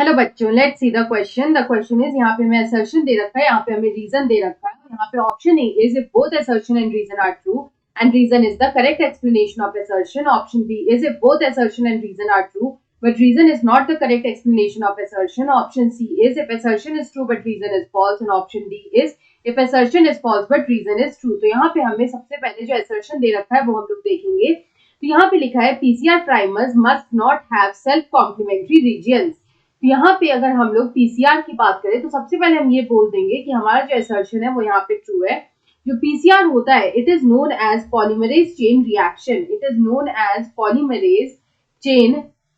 Hello बच्चों, let's see the question. The question is, यहाँ पे हमें असर्शन दे रखा है, यहाँ पे हमें रीजन दे रखा है। यहाँ पे option A is if both assertion and reason are true and reason is the correct explanation of assertion. Option B is if both assertion and reason are true but reason is not the correct explanation of assertion. Option C is if assertion is true but reason is false and option D is if assertion is false but reason is true. तो यहाँ पे हमें सबसे पहले जो assertion दे रखा है वो हम लोग देखेंगे। तो यहाँ पे लिखा है PCR primers must not have self complementary regions. तो यहाँ पे अगर हम लोग पीसीआर की बात करें तो सबसे पहले हम ये बोल देंगे कि हमारा जो असर्शन है वो यहाँ पे ट्रू है। जो पीसीआर होता है it is known as polymerase chain reaction. It is known as polymerase chain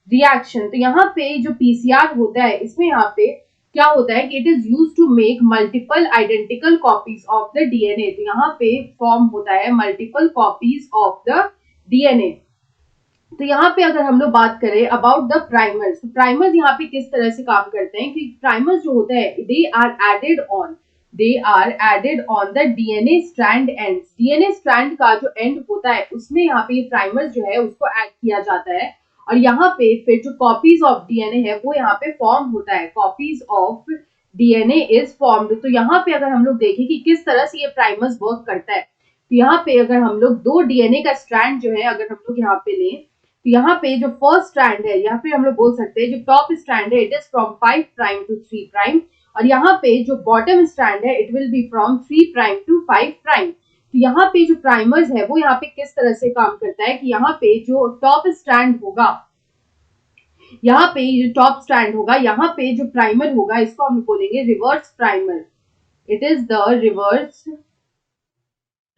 reaction. तो यहाँ पे जो पीसीआर होता है इसमें यहाँ पे क्या होता है कि it is use to make multiple identical copies of the DNA. तो यहाँ पे फॉर्म होता है multiple copies of the DNA. तो यहाँ पे अगर हम लोग बात करें अबाउट द प्राइमर्स, तो प्राइमर्स यहाँ पे किस तरह से काम करते हैं कि प्राइमर्स जो होता है they are added on the DNA strand ends. DNA strand का जो एंड होता है उसमें यहाँ पे प्राइमर्स जो है उसको ऐड किया जाता है और यहाँ पे फिर जो कॉपीज ऑफ डीएनए है वो यहाँ पे फॉर्म होता है। Copies of DNA is formed. तो यहाँ पे अगर हम लोग देखें कि किस तरह से ये प्राइमर्स वर्क करता है, तो यहाँ पे अगर हम लोग दो डीएनए का स्ट्रैंड जो है अगर हम लोग यहाँ पे लें तो यहाँ पे जो फर्स्ट स्ट्रैंड है यहाँ पे हम लोग बोल सकते हैं जो टॉप स्ट्रैंड है it is from 5 prime to 3 prime और यहाँ पे जो बॉटम स्ट्रैंड है it will be from 3 prime to 5 prime. तो यहाँ पे जो प्राइमर्स है वो यहाँ पे किस तरह से काम करता है कि यहाँ पे जो टॉप स्ट्रैंड होगा, यहाँ पे जो टॉप स्ट्रैंड होगा यहाँ पे जो प्राइमर होगा इसको हम बोलेंगे reverse primer. It is the reverse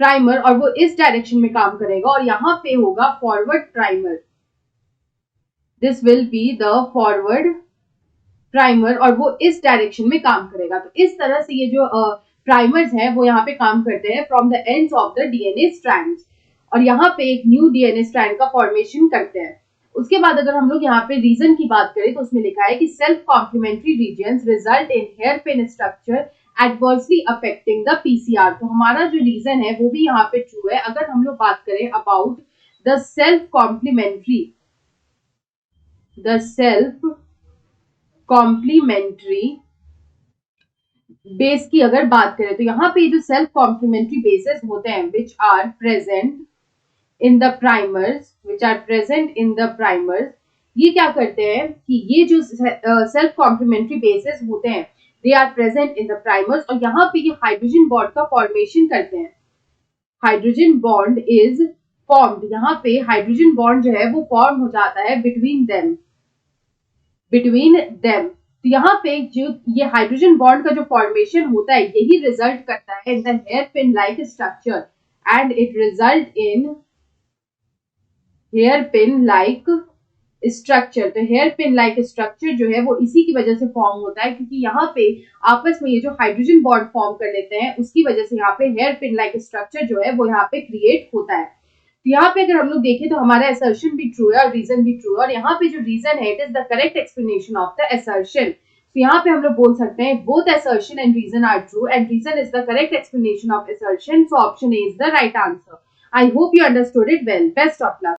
primer और वो इस डायरेक्शन में काम करेगा और यहाँ पे होगा forward primer. This will be the forward primer और वो इस डायरेक्शन में काम करेगा। तो इस तरह से ये जो प्राइमर्स है वो यहाँ पे काम करते हैं from the ends of the DNA strands और यहाँ पे एक न्यू डीएनए स्ट्रैंड का फॉर्मेशन करते हैं। उसके बाद अगर हम लोग यहाँ पे रीजन की बात करें तो उसमें लिखा है कि self complementary regions result in hairpin structure adversely affecting the PCR. तो हमारा जो रीजन है वो भी यहाँ पे ट्रू है। अगर हम लोग बात करें about the self complementary base की अगर बात करें तो यहाँ पे जो सेल्फ कॉम्प्लीमेंट्री बेसेस होते हैं which are present in the primers, ये क्या करते हैं कि ये जो सेल्फ कॉम्प्लीमेंट्री बेसेस होते हैं they are present in the primers और यहाँ पे ये हाइड्रोजन बॉन्ड का फॉर्मेशन करते हैं। Hydrogen bond is formed. यहाँ पे हाइड्रोजन बॉन्ड जो है वो फॉर्म हो जाता है बिटवीन देम। तो यहाँ पे जो ये हाइड्रोजन बॉन्ड का जो फॉर्मेशन होता है यही रिजल्ट करता है in the hairpin like structure and it result in hairpin like structure. तो हेयर पिन लाइक स्ट्रक्चर जो है वो इसी की वजह से फॉर्म होता है क्योंकि यहाँ पे आपस में ये जो हाइड्रोजन बॉन्ड फॉर्म कर लेते हैं उसकी वजह से यहाँ पे हेयर पिन लाइक स्ट्रक्चर जो है वो यहाँ पे क्रिएट होता है। तो यहाँ पे अगर हम लोग देखें तो हमारा असर्शन भी ट्रू है और रीजन भी ट्रू है और यहाँ पे जो रीजन है it is the correct explanation of the assertion. तो यहाँ पे हम लोग बोल सकते हैं both assertion and reason are true and reason is the correct explanation of assertion. So option A is the right answer. I hope you understood it well. Best of luck.